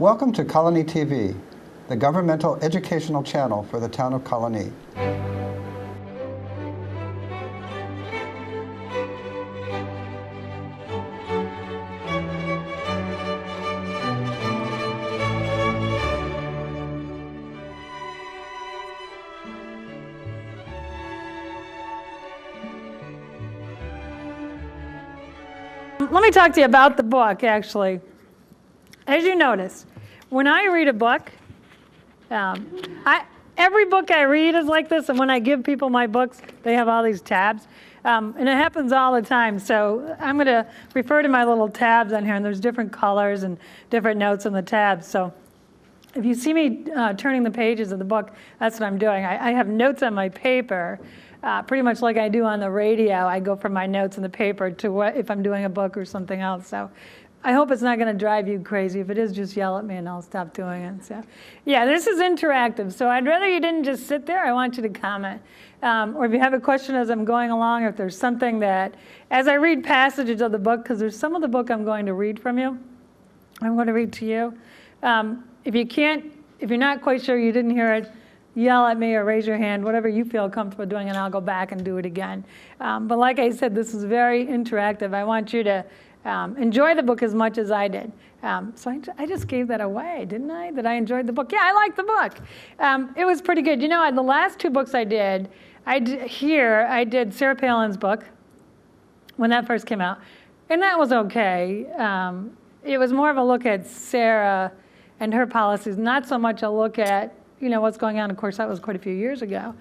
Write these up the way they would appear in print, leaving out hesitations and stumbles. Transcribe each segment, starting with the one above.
Welcome to Colonie TV, the governmental educational channel for the town of Colonie. Let me talk to you about the book, actually. As you notice, when I read a book, every book I read is like this, and when I give people my books, they have all these tabs. And it happens all the time, so I'm going to refer to my little tabs on here, and there's different colors and different notes in the tabs. So if you see me turning the pages of the book, that's what I'm doing. I have notes on my paper. Pretty much like I do on the radio, I go from my notes in the paper to what if I'm doing a book or something else. So I hope it's not going to drive you crazy. If it is, just yell at me and I'll stop doing it. So yeah, this is interactive. So I'd rather you didn't just sit there. I want you to comment. Or if you have a question as I'm going along, or if there's something that, as I read passages of the book, because there's some of the book I'm going to read from you, I'm going to read to you. If you're not quite sure, you didn't hear it, yell at me or raise your hand, whatever you feel comfortable doing, and I'll go back and do it again. But like I said, this is very interactive. I want you to enjoy the book as much as I did. So I just gave that away, didn't I? That I enjoyed the book. Yeah, I liked the book. It was pretty good. You know, the last two books I did Sarah Palin's book when that first came out, and that was okay. It was more of a look at Sarah and her policies, not so much a look at what's going on. Of course, that was quite a few years ago.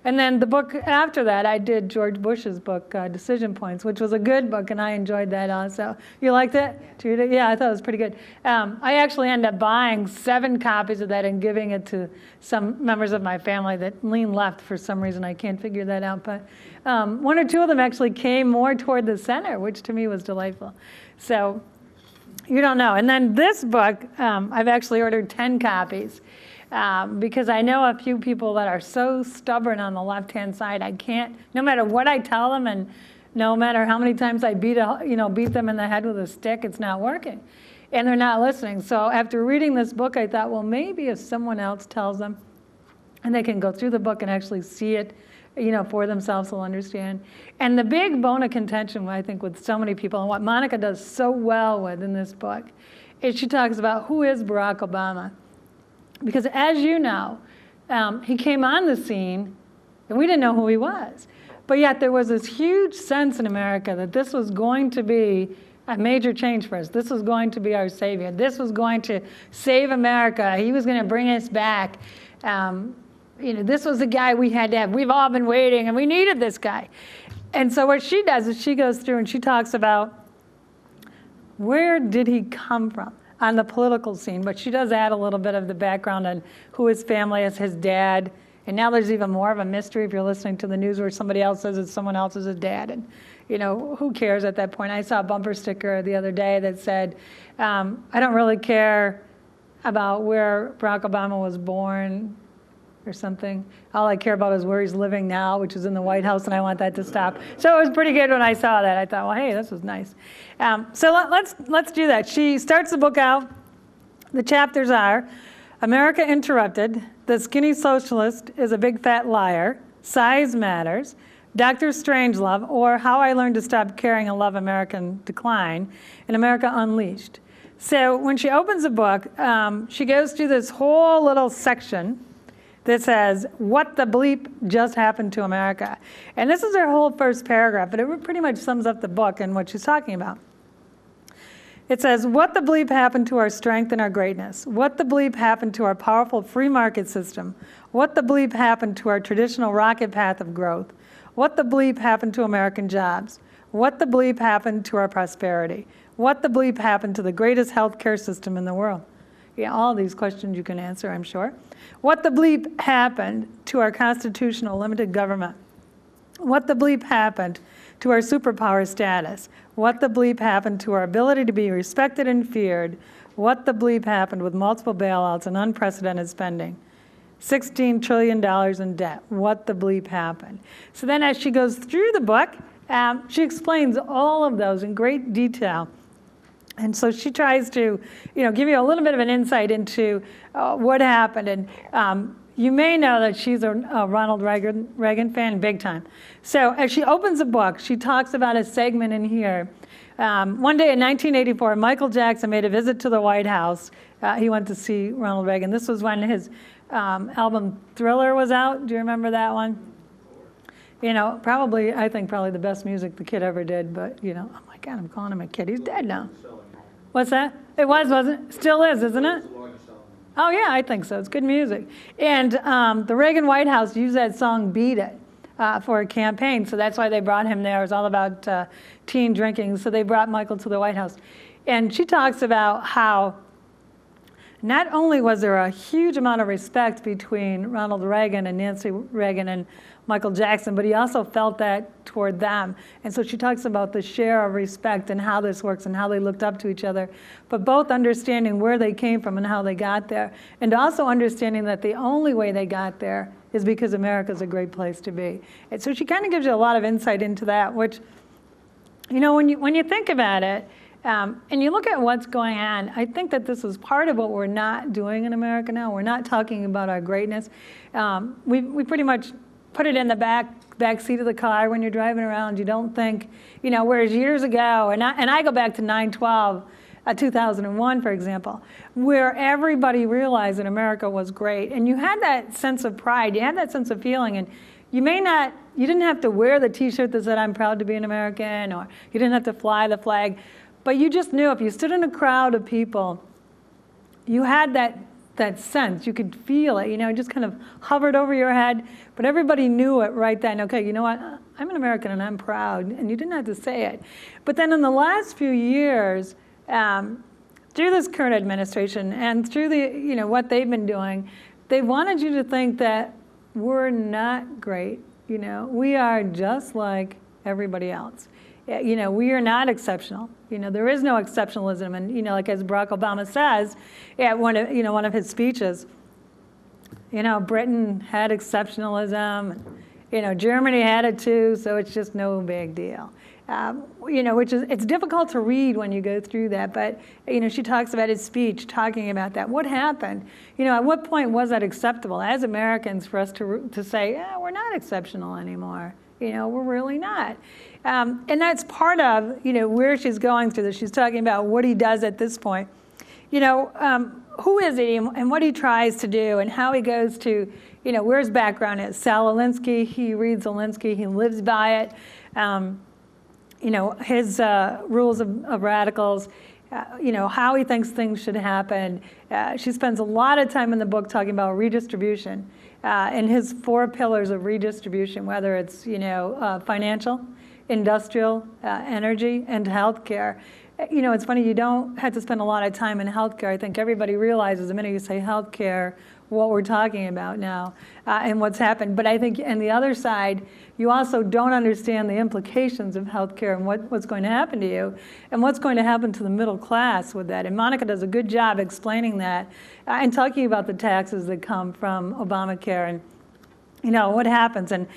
And then the book after that, I did George Bush's book, Decision Points, which was a good book, and I enjoyed that also. You liked it? Yeah, I thought it was pretty good. I actually ended up buying 7 copies of that and giving it to some members of my family that lean left for some reason. I can't figure that out. But 1 or 2 of them actually came more toward the center, which to me was delightful. So you don't know. And then this book, I've actually ordered 10 copies. Because I know a few people that are so stubborn on the left-hand side, I can't, no matter what I tell them and no matter how many times I beat them in the head with a stick, it's not working. And they're not listening. So after reading this book, I thought, well, maybe if someone else tells them and they can go through the book and actually see it, for themselves, they'll understand. And the big bone of contention, I think, with so many people, and what Monica does so well with in this book, is she talks about who is Barack Obama. Because as you know, he came on the scene, and we didn't know who he was. But yet there was this huge sense in America that this was going to be a major change for us. This was going to be our savior. This was going to save America. He was going to bring us back. This was the guy we had to have. We've all been waiting, and we needed this guy. And so what she does is she goes through and she talks about where did he come from on the political scene, but she does add a little bit of the background on who his family is, his dad, and now there's even more of a mystery if you're listening to the news where somebody else says it's someone else's dad, and who cares at that point? I saw a bumper sticker the other day that said, I don't really care about where Barack Obama was born or something. All I care about is where he's living now, which is in the White House, and I want that to stop. So it was pretty good when I saw that. I thought, well, hey, this was nice. So let's do that. She starts the book out. The chapters are America Interrupted, The Skinny Socialist is a Big Fat Liar, Size Matters, Dr. Strangelove, or How I Learned to Stop Caring and Love American Decline, and America Unleashed. So when she opens the book, she goes through this whole little section that says, what the bleep just happened to America? And this is her whole first paragraph, but it pretty much sums up the book and what she's talking about. It says, what the bleep happened to our strength and our greatness? What the bleep happened to our powerful free market system? What the bleep happened to our traditional rocket path of growth? What the bleep happened to American jobs? What the bleep happened to our prosperity? What the bleep happened to the greatest healthcare system in the world? Yeah, all these questions you can answer, I'm sure. What the bleep happened to our constitutional limited government? What the bleep happened to our superpower status? What the bleep happened to our ability to be respected and feared? What the bleep happened with multiple bailouts and unprecedented spending? $16 trillion in debt. What the bleep happened? So then as she goes through the book, she explains all of those in great detail. And so she tries to, give you a little bit of an insight into what happened. And you may know that she's a Ronald Reagan fan, big time. So as she opens the book, she talks about a segment in here. One day in 1984, Michael Jackson made a visit to the White House. He went to see Ronald Reagan. This was when his album Thriller was out. Do you remember that one? I think probably the best music the kid ever did. But, oh my God, I'm calling him a kid. He's dead now. What's that? It was, wasn't it? Still is, isn't it? Oh, yeah, I think so. It's good music. And the Reagan White House used that song, Beat It, for a campaign. So that's why they brought him there. It was all about teen drinking. So they brought Michael to the White House. And she talks about how not only was there a huge amount of respect between Ronald Reagan and Nancy Reagan and Michael Jackson, but he also felt that toward them. And so she talks about the share of respect and how this works and how they looked up to each other, but both understanding where they came from and how they got there, and also understanding that the only way they got there is because America's a great place to be. And so she kind of gives you a lot of insight into that, which, when you think about it, and you look at what's going on, I think that this is part of what we're not doing in America now. We're not talking about our greatness. We pretty much put it in the back seat of the car when you're driving around. You don't think, whereas years ago, and I go back to 9/12, 2001, for example, where everybody realized that America was great. And you had that sense of pride. You had that sense of feeling. And you didn't have to wear the T-shirt that said, I'm proud to be an American, or you didn't have to fly the flag. But you just knew if you stood in a crowd of people, you had that sense. You could feel it, it just kind of hovered over your head. But everybody knew it right then. Okay, you know what? I'm an American and I'm proud. And you didn't have to say it. But then in the last few years, through this current administration and through the, what they've been doing, they wanted you to think that we're not great. We are just like everybody else. We are not exceptional. There is no exceptionalism. And, like as Barack Obama says at one of his speeches, Britain had exceptionalism. Germany had it too, so it's just no big deal. It's difficult to read when you go through that, but, she talks about his speech, talking about that. What happened? At what point was that acceptable as Americans for us to say, yeah, we're not exceptional anymore? We're really not. And that's part of, where she's going through this. She's talking about what he does at this point. Who is he and what he tries to do and how he goes to, where his background is. Sal Alinsky, he reads Alinsky, he lives by it. His rules of radicals, how he thinks things should happen. She spends a lot of time in the book talking about redistribution and his 4 pillars of redistribution, whether it's, financial, industrial, energy, and healthcare. It's funny, you don't have to spend a lot of time in healthcare. I think everybody realizes the minute you say healthcare, what we're talking about now and what's happened. But I think on the other side, you also don't understand the implications of healthcare and what's going to happen to you and what's going to happen to the middle class with that. And Monica does a good job explaining that and talking about the taxes that come from Obamacare and what happens and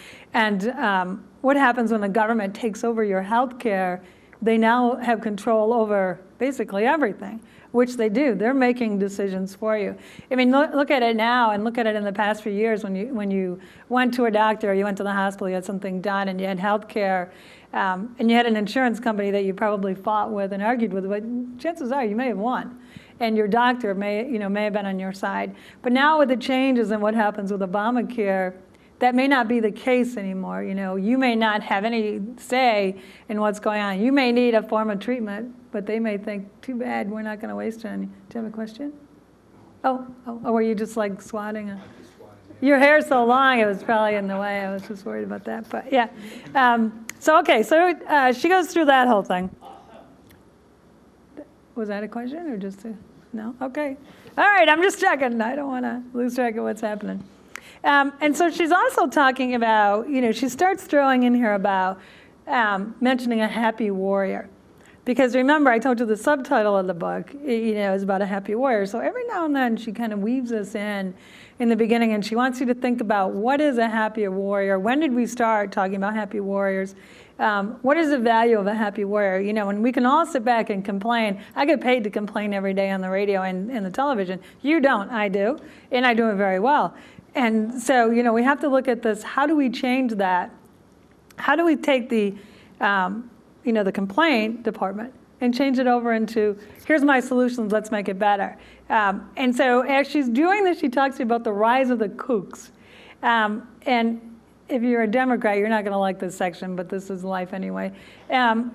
what happens when the government takes over your health care. They now have control over basically everything, which they do. They're making decisions for you. I mean, look at it now and look at it in the past few years when you went to a doctor or you went to the hospital, you had something done and you had health care and you had an insurance company that you probably fought with and argued with, but chances are you may have won. And your doctor may have been on your side. But now with the changes and what happens with Obamacare, that may not be the case anymore. You may not have any say in what's going on. You may need a form of treatment, but they may think, too bad, we're not going to waste any. Do you have a question? Oh, were you just like swatting? Your hair's so long, it was probably in the way. I was just worried about that, but yeah. So she goes through that whole thing. Was that a question or just a, no? Okay. All right, I'm just checking. I don't want to lose track of what's happening. And so she's also talking about, she starts throwing in here about mentioning a happy warrior. Because remember, I told you the subtitle of the book, is about a happy warrior. So every now and then she kind of weaves us in the beginning, and she wants you to think about what is a happy warrior? When did we start talking about happy warriors? What is the value of a happy warrior? And we can all sit back and complain. I get paid to complain every day on the radio and the television. You don't, I do, and I do it very well. And so, we have to look at this. How do we change that? How do we take the the complaint department and change it over into, here's my solutions, let's make it better. And so as she's doing this, she talks to you about the rise of the kooks. And if you're a Democrat, you're not going to like this section, but this is life anyway.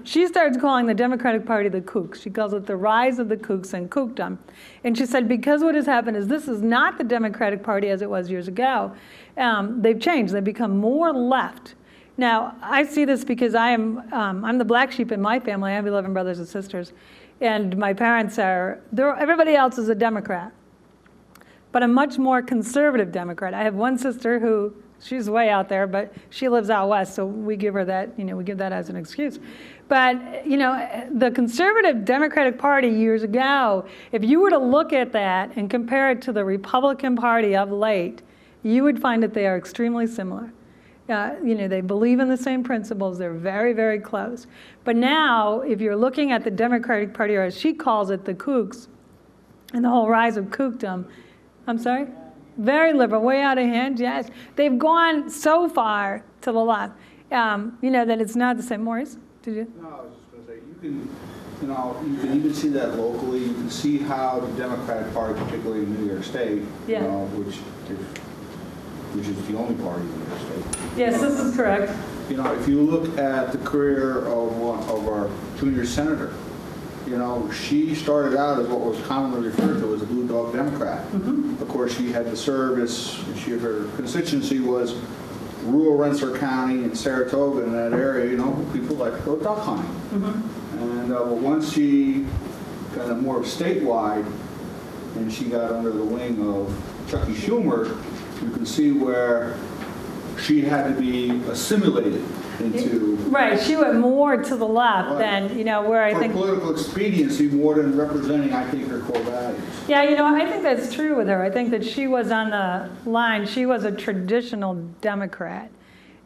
She starts calling the Democratic Party the kooks. She calls it the rise of the kooks and kookdom. And she said, because what has happened is this is not the Democratic Party as it was years ago. They've changed. They've become more left. Now, I see this because I'm the black sheep in my family. I have 11 brothers and sisters. And my parents everybody else is a Democrat. But a much more conservative Democrat. I have one sister who, she's way out there, but she lives out west, so we give her that, we give that as an excuse. But, the conservative Democratic Party years ago, if you were to look at that and compare it to the Republican Party of late, you would find that they are extremely similar. They believe in the same principles. They're very, very close. But now, if you're looking at the Democratic Party, or as she calls it, the kooks, and the whole rise of kookdom, I'm sorry? Very liberal, way out of hand, yes. They've gone so far to the left, that it's not the same. Maurice, did you? No, I was just going to say, you can even see that locally. You can see how the Democratic Party, particularly in New York State, which is the only party in New York State. Yes, this is correct. If you look at the career of our junior senator, she started out as what was commonly referred to as a blue dog Democrat. Mm-hmm. Of course, she had to serve her constituency was rural Rensselaer County and Saratoga in that area. People like to go duck hunting. Mm-hmm. And but once she got more statewide, and she got under the wing of Chucky Schumer, you can see where she had to be assimilated into. Right, she went more to the left than, where I think. For political expediency more than representing, I think, her core values. Yeah, I think that's true with her. I think that she was on the line. She was a traditional Democrat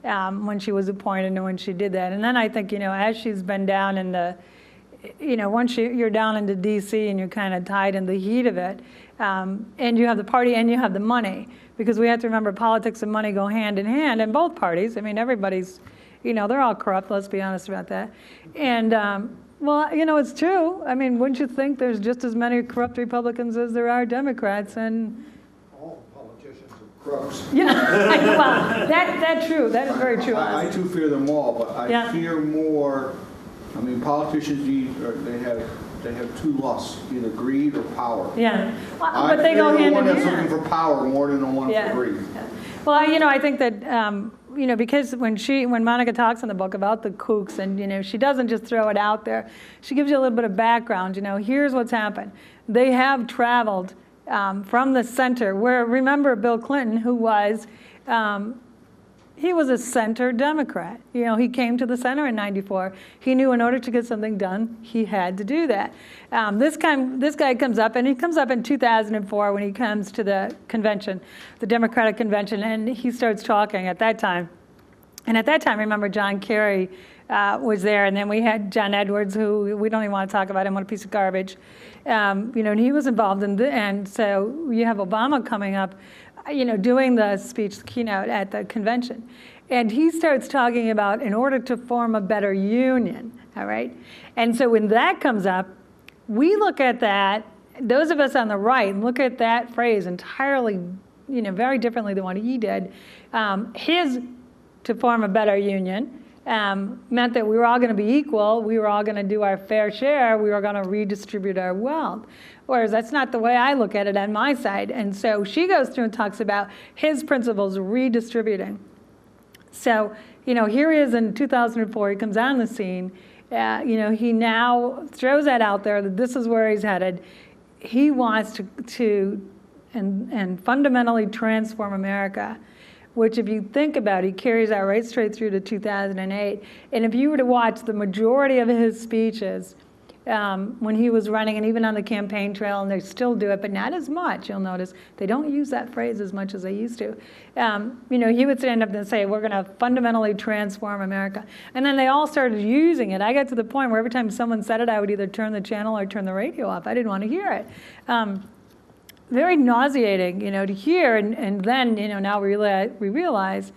when she was appointed and when she did that. And then I think, as she's been down in the, once you're down into D.C. and you're kind of tied in the heat of it, and you have the party and you have the money, because we have to remember politics and money go hand in hand in both parties. I mean, everybody's, they're all corrupt, let's be honest about that. And, it's true. I mean, wouldn't you think there's just as many corrupt Republicans as there are Democrats? And all politicians are crooks. Yeah, well, that's true. That is very true. I too fear them all, but I fear more. I mean, politicians, they have two lusts, either greed or power. Yeah, but they go hand in hand. I fear the one that's looking for power more than the one for greed. Yeah. Well, I think that, because when Monica talks in the book about the kooks, and, she doesn't just throw it out there, she gives you a little bit of background. Here's what's happened. They have traveled from the center, where, remember Bill Clinton, who was, he was a center Democrat. He came to the center in '94. He knew in order to get something done, he had to do that. This guy comes up, and he comes up in 2004 when he comes to the convention, the Democratic convention, and he starts talking at that time. And at that time, remember, John Kerry was there, and then we had John Edwards, who we don't even want to talk about him, what a piece of garbage. And he was involved in and so you have Obama coming up, doing the speech, the keynote at the convention. And he starts talking about in order to form a better union, all right? And so when that comes up, we look at that, those of us on the right, look at that phrase entirely, very differently than what he did. His to form a better union meant that we were all going to be equal, we were all going to do our fair share, we were going to redistribute our wealth. Whereas that's not the way I look at it on my side. And so she goes through and talks about his principles redistributing. So, here he is in 2004, he comes on the scene, he now throws that out there that this is where he's headed. He wants to fundamentally transform America, which if you think about it, he carries that right straight through to 2008. And if you were to watch the majority of his speeches, when he was running, and even on the campaign trail, and they still do it, but not as much. You'll notice they don't use that phrase as much as they used to. He would stand up and say, we're going to fundamentally transform America. And then they all started using it. I got to the point where every time someone said it, I would either turn the channel or turn the radio off. I didn't want to hear it. Very nauseating, to hear. And then, now we realize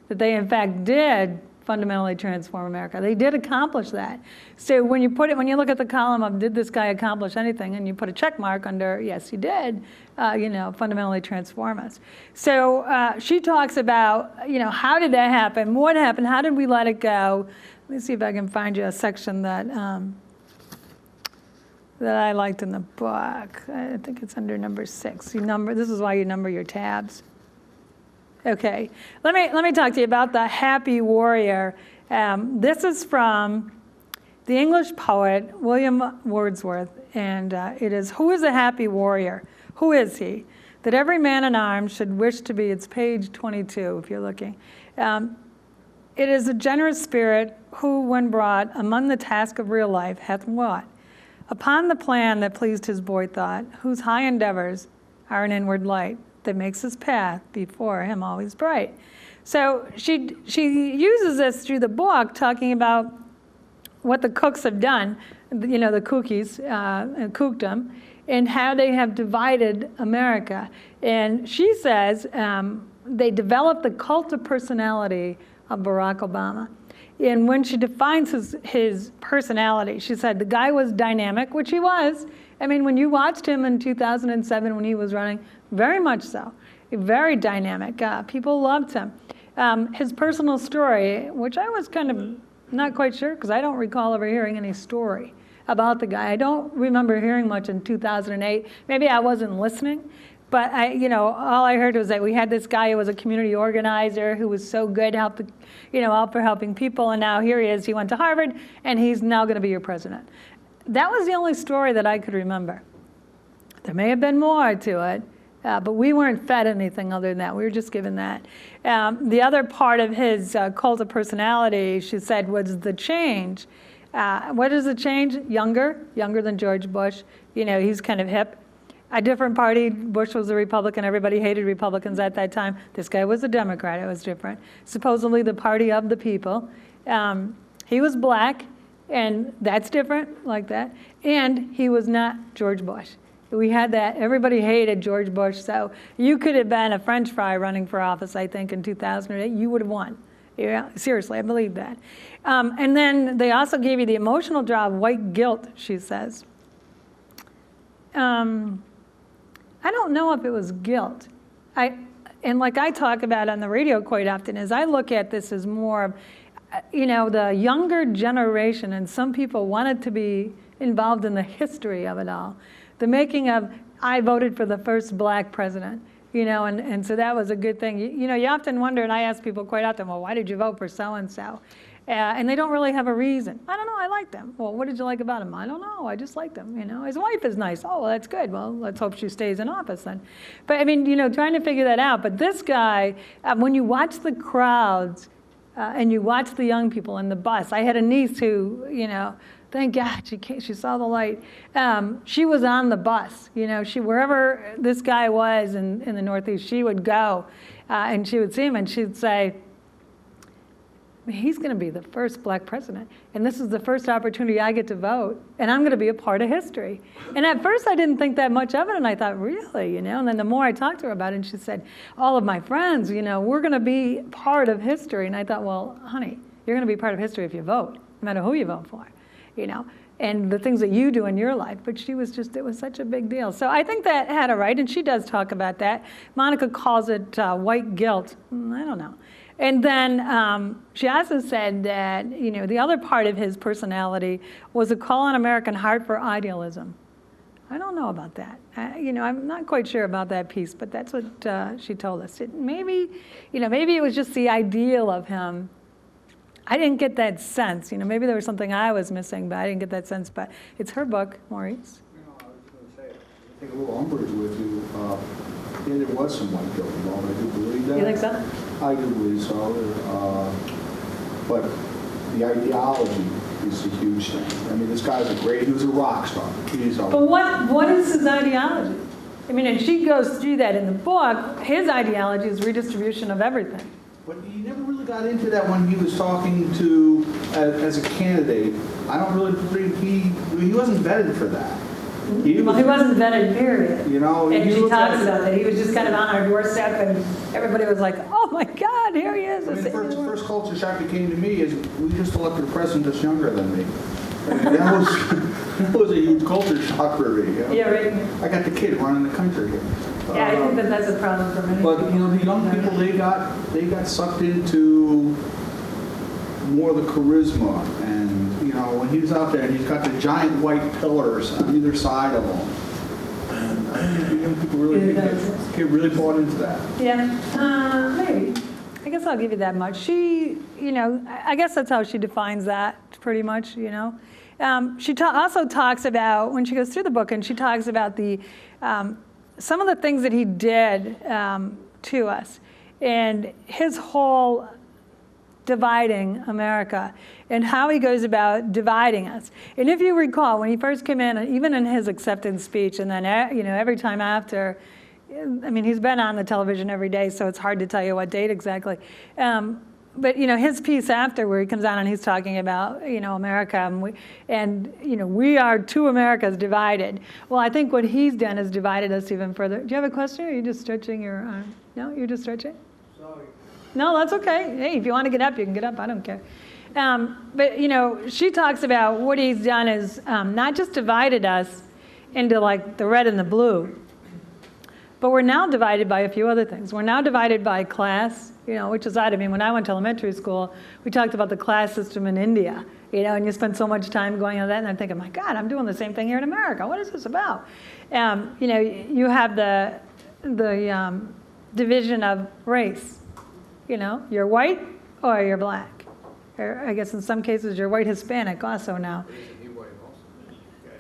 that they, in fact, did fundamentally transform America. They did accomplish that. So when you look at the column of did this guy accomplish anything, and you put a check mark under, yes, he did, fundamentally transform us. So she talks about, how did that happen? What happened? How did we let it go? Let me see if I can find you a section that I liked in the book. I think it's under number 6. This is why you number your tabs. Okay, let me talk to you about the happy warrior. This is from the English poet William Wordsworth, and it is, who is a happy warrior? Who is he? That every man in arms should wish to be. It's page 22, if you're looking. It is a generous spirit who, when brought among the task of real life, hath what? Upon the plan that pleased his boy thought, whose high endeavors are an inward light that makes his path before him always bright. So she uses this through the book, talking about what the cooks have done, the cookies and cookdom, and how they have divided America. And she says they developed the cult of personality of Barack Obama. And when she defines his personality, she said the guy was dynamic, which he was. I mean, when you watched him in 2007 when he was running, very much so, very dynamic. People loved him. His personal story, which I was kind of not quite sure, because I don't recall ever hearing any story about the guy. I don't remember hearing much in 2008. Maybe I wasn't listening. But all I heard was that we had this guy who was a community organizer who was so good, out for helping people, and now here he is. He went to Harvard, and he's now going to be your president. That was the only story that I could remember. There may have been more to it, but we weren't fed anything other than that. We were just given that. The other part of his cult of personality, she said, was the change. What is the change? Younger than George Bush. He's kind of hip. A different party. Bush was a Republican. Everybody hated Republicans at that time. This guy was a Democrat. It was different. Supposedly the party of the people. He was black, and that's different, like that. And he was not George Bush. We had that. Everybody hated George Bush. So you could have been a French fry running for office, I think, in 2008. You would have won. Yeah, seriously, I believe that. And then they also gave you the emotional draw of white guilt, she says. I don't know if it was guilt. And like I talk about on the radio quite often, is I look at this as more of, the younger generation, and some people wanted to be involved in the history of it all. The making of, I voted for the first black president, and so that was a good thing. You often wonder, and I ask people quite often, well, why did you vote for so-and-so? And they don't really have a reason. I don't know, I like them. Well, what did you like about him? I don't know, I just liked him, His wife is nice. Oh, well, that's good. Well, let's hope she stays in office then. But I mean, trying to figure that out. But this guy, when you watch the crowds and you watch the young people in the bus, I had a niece who, thank God she saw the light. She was on the bus, wherever this guy was in the Northeast, she would go and she would see him and she'd say, he's going to be the first black president, and this is the first opportunity I get to vote, and I'm going to be a part of history. And at first I didn't think that much of it, and I thought, really, and then the more I talked to her about it, and she said, all of my friends, we're going to be part of history. And I thought, well, honey, you're going to be part of history if you vote, no matter who you vote for, and the things that you do in your life. But she was it was such a big deal. So I think that had a right, and she does talk about that. Monica calls it white guilt. I don't know. And then she also said that, the other part of his personality was a call on American heart for idealism. I don't know about that. I'm not quite sure about that piece, but that's what she told us. Maybe it was just the ideal of him. I didn't get that sense. Maybe there was something I was missing, but I didn't get that sense. But it's her book, Maurice. I was going to say, I think a little umbrage with you. Yeah, there was some white guilt involved. I do believe that. You think so? I do believe so. But the ideology, is a huge thing. I mean, this guy's he was a rock star. But what is his ideology? I mean, and she goes through that in the book. His ideology is redistribution of everything. But he never really got into that when he was talking to, as a candidate. I don't really believe he wasn't vetted for that. He wasn't vetted, period. You know, and she talks about that. He was just kind of on our doorstep, and everybody was like, "Oh my God, here he is!" I mean, the first culture shock that came to me is we just elected a president that's younger than me. I mean, that was a huge culture shock for me. You know? Yeah, right. I got the kid running the country here. Yeah, I think that's a problem for many But people. you know, the young people they got sucked into more of the charisma, and you know, when he was out there and he's got the giant white pillars on either side of him, and the young people really bought into that. Yeah, maybe. I guess I'll give you that much. She, you know, I guess that's how she defines that pretty much, you know. She also talks about, when she goes through the book, and she talks about the some of the things that he did to us, and his whole dividing America, and how he goes about dividing us. And if you recall, when he first came in, even in his acceptance speech, and then you know, every time after, I mean, he's been on the television every day, so it's hard to tell you what date exactly. But you know, his piece after, where he comes on and he's talking about, you know, America, and you know, we are two Americas divided. Well, I think what he's done is divided us even further. Do you have a question, or are you just stretching your arm? No, you're just stretching? Sorry. No, that's okay. Hey, if you want to get up, you can get up. I don't care. But you know, she talks about what he's done is not just divided us into like the red and the blue, but we're now divided by a few other things. We're now divided by class, you know, which is odd. I mean, when I went to elementary school, we talked about the class system in India, you know, and you spend so much time going on that, and I'm thinking, my God, I'm doing the same thing here in America. What is this about? You know, you have the division of race. You know, you're white or you're black. Or I guess in some cases you're white Hispanic also now.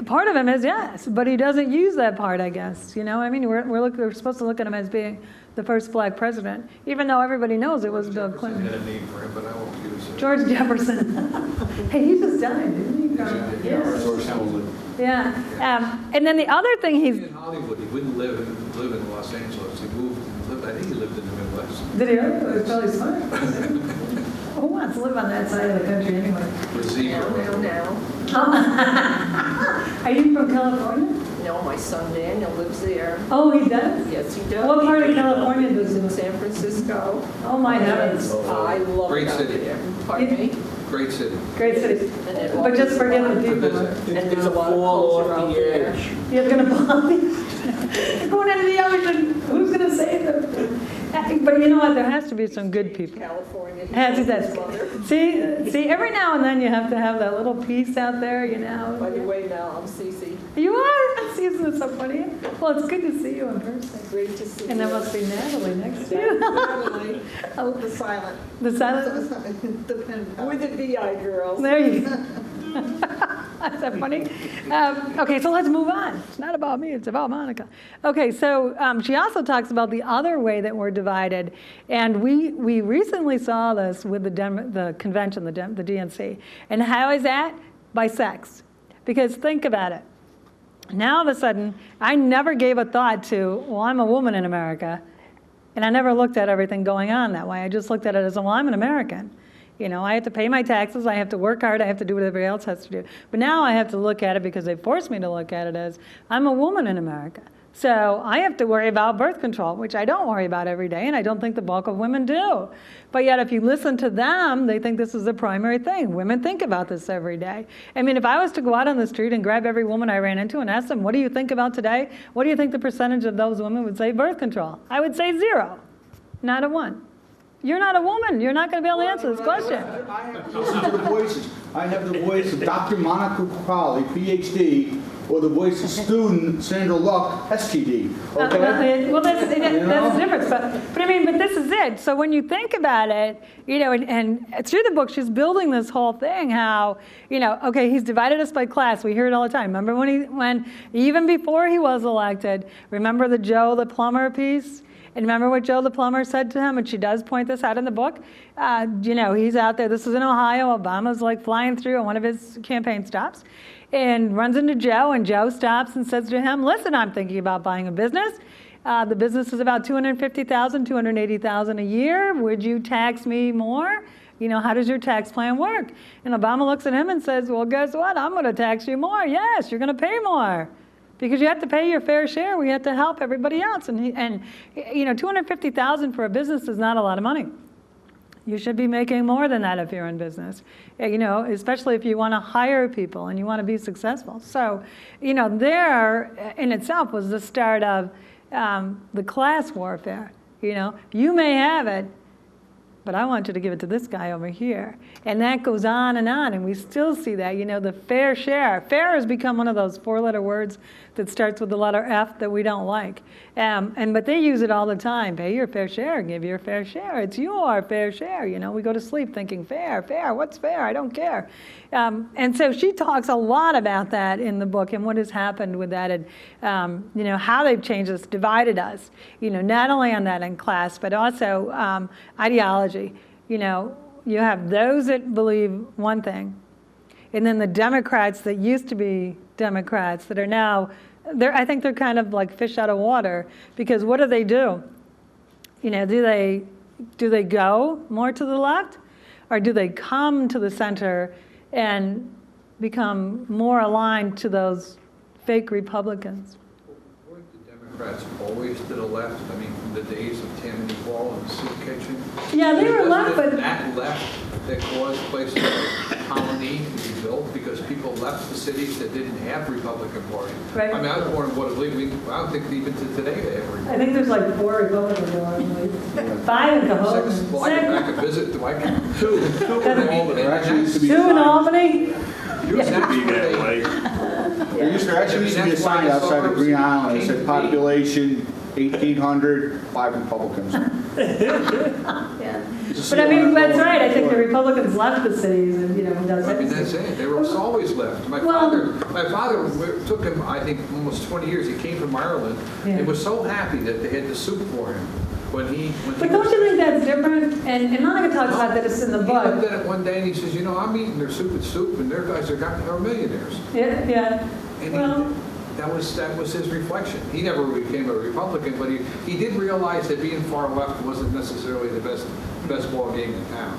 Part of him is, yes, but he doesn't use that part, I guess. You know, I mean, we're supposed to look at him as being the first black president, even though everybody knows it was Bill Clinton. Had a name for him, but I won't use it. George Jefferson. Hey, he just died, didn't he? Yeah. And then the other thing In Hollywood, he wouldn't live in Los Angeles. He moved and lived. I think he lived in the Midwest. Did he really? It was probably smart. Who wants to live on that side of the country anyway? With zero. Are you from California? No, my son Daniel lives there. Oh, he does? Yes, he does. What part of California does He's he in live? San Francisco. Oh, my heavens. I love Great it out city. there. Pardon me? Great city. Great city. And it But just forget the To people. visit. And there's a lot of culture out there. You're going to fall. You're going into the ocean. Who's going to save them? But you know what? There has to be some good people. California. He Has to loves his that. mother. See, every now and then you have to have that little piece out there, you know. By the way, now I'm Cece. You are? Susan is so funny. Well, it's good to see you in person. Great to see you. And there must be Natalie next to you. Natalie, Oh, the silent. the silence. With the VI girls. There you go. That's that funny. Okay, so let's move on. It's not about me, it's about Monica. Okay, so she also talks about the other way that we're divided. And we recently saw this with the convention, the DNC. And how is that? By sex. Because think about it. Now all of a sudden, I never gave a thought to, well, I'm a woman in America. And I never looked at everything going on that way. I just looked at it as, well, I'm an American. You know, I have to pay my taxes, I have to work hard, I have to do what everybody else has to do. But now I have to look at it, because they forced me to look at it as, I'm a woman in America. So I have to worry about birth control, which I don't worry about every day, and I don't think the bulk of women do. But yet if you listen to them, they think this is the primary thing. Women think about this every day. I mean, if I was to go out on the street and grab every woman I ran into and ask them, what do you think about today? What do you think the percentage of those women would say birth control? I would say 0, not a 1. You're not a woman. You're not going to be able to answer this question. I have to listen to the voices. I have the voice of Dr. Monica Crowley, PhD, or the voice of student Sandra Luck, STD. Okay? Well, that's the difference. But I mean, but this is it. So when you think about it, you know, and through the book, she's building this whole thing. How, you know, okay, he's divided us by class. We hear it all the time. Remember when even before he was elected, remember the Joe the plumber piece? And remember what Joe the plumber said to him, and she does point this out in the book. He's out there, this is in Ohio, Obama's like flying through on one of his campaign stops, and runs into Joe, and Joe stops and says to him, listen, I'm thinking about buying a business. The business is about $250,000, $280,000 a year. Would you tax me more? How does your tax plan work? And Obama looks at him and says, well, guess what? I'm going to tax you more. Yes, you're going to pay more because you have to pay your fair share. We have to help everybody else. And $250,000 for a business is not a lot of money. You should be making more than that if you're in business, especially if you want to hire people and you want to be successful. So, there in itself was the start of the class warfare. You may have it, but I want you to give it to this guy over here. And that goes on, and we still see that, the fair share. Fair has become one of those four-letter words that starts with the letter F that we don't like. But they use it all the time. Pay your fair share, give your fair share. It's your fair share. We go to sleep thinking, fair, what's fair? I don't care. And so she talks a lot about that in the book and what has happened with that and, how they've changed us, divided us, not only on that in class, but also ideology. You have those that believe one thing, and then the Democrats that used to be Democrats that are now, I think they're kind of like fish out of water, because what do? Do they go more to the left, or do they come to the center and become more aligned to those fake Republicans? Weren't the Democrats always to the left? I mean, from the days of Tammany Hall and the soup kitchen? Yeah, they were left, but that left that caused places like Colonie to be built because people left the cities that didn't have Republican Party. Right. I mean, I was born in Bleep. I don't think even to today they have a Republican. I think there's like 4 Republicans in 5 in Cahokia. 6. Well, I can back a visit to my two in Albany. There actually used to be 2 in sign- Albany? There actually used to be a sign outside of Green Island that said population 1,800, 5 Republicans. Yeah. Just But I mean, so that's I- right. I think the Republicans left the cities and, does I mean, it. that's it. They were always left. My father took him, I think, almost 20 years. He came from Ireland Yeah. and was so happy that they had the soup for him when he. But don't you think that's different? And Monica talks about this in the He looked book. at it one day and he says, I'm eating their soup, and their guys are millionaires. Yeah. And Well, that was his reflection. He never became a Republican, but he did realize that being far left wasn't necessarily the best ball game in town.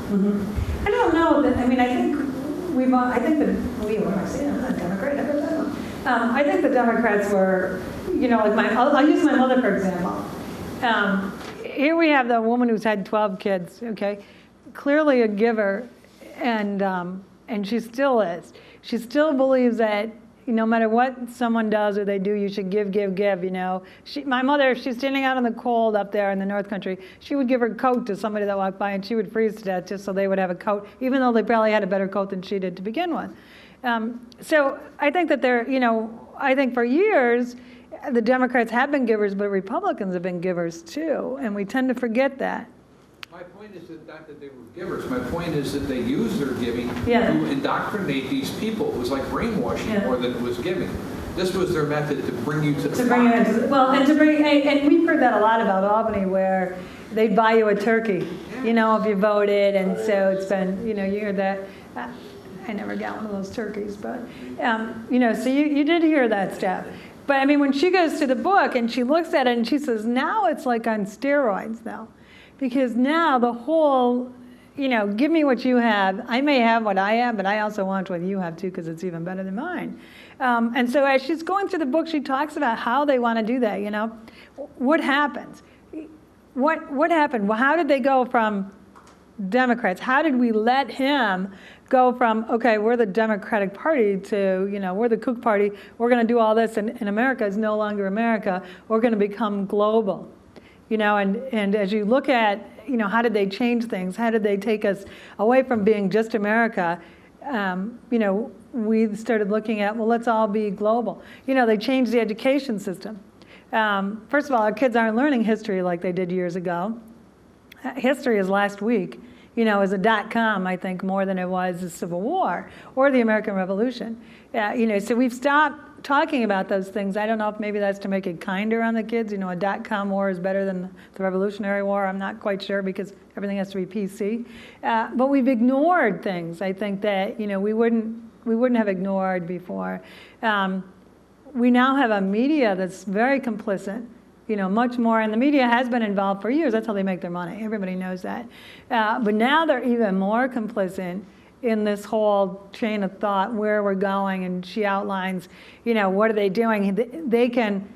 I don't know that, I mean, I think I say I'm not a Democrat, I think the Democrats were, I'll use my mother for example. Here we have the woman who's had 12 kids, okay? Clearly a giver, and she still is. She still believes that no matter what someone does or they do, you should give. My mother, if she's standing out in the cold up there in the North Country, she would give her coat to somebody that walked by and she would freeze to death just so they would have a coat, even though they probably had a better coat than she did to begin with. So I think that I think for years, the Democrats have been givers, but Republicans have been givers too, and we tend to forget that. My point is not that they were givers. My point is that they used their giving Yeah. to indoctrinate these people. It was like brainwashing more than it was giving. This was their method to bring you to the To bring you pot. into, and we've heard that a lot about Albany, where they'd buy you a turkey, if you voted, and so it's been, you hear that. I never got one of those turkeys, but, so you did hear that stuff. But I mean, when she goes to the book and she looks at it and she says, now it's like on steroids now. Because now the whole, give me what you have. I may have what I have, but I also want what you have too, because it's even better than mine. And so as she's going through the book, she talks about how they want to do that, What happens? What happened? Well, how did they go from Democrats? How did we let him go from, okay, we're the Democratic Party to, we're the Kook Party. We're going to do all this, and America is no longer America. We're going to become global. And as you look at, how did they change things? How did they take us away from being just America? We started looking at, well, let's all be global. They changed the education system. First of all, our kids aren't learning history like they did years ago. History is last week, is a .com, I think, more than it was the Civil War or the American Revolution. So we've stopped talking about those things. I don't know if maybe that's to make it kinder on the kids. You know, a .com war is better than the Revolutionary War. I'm not quite sure because everything has to be PC. But we've ignored things, I think, that, you know, we wouldn't have ignored before. We now have a media that's very complicit, you know, much more, and the media has been involved for years. That's how they make their money. Everybody knows that. But now they're even more complicit in this whole chain of thought, where we're going, and she outlines, you know, what are they doing? They can,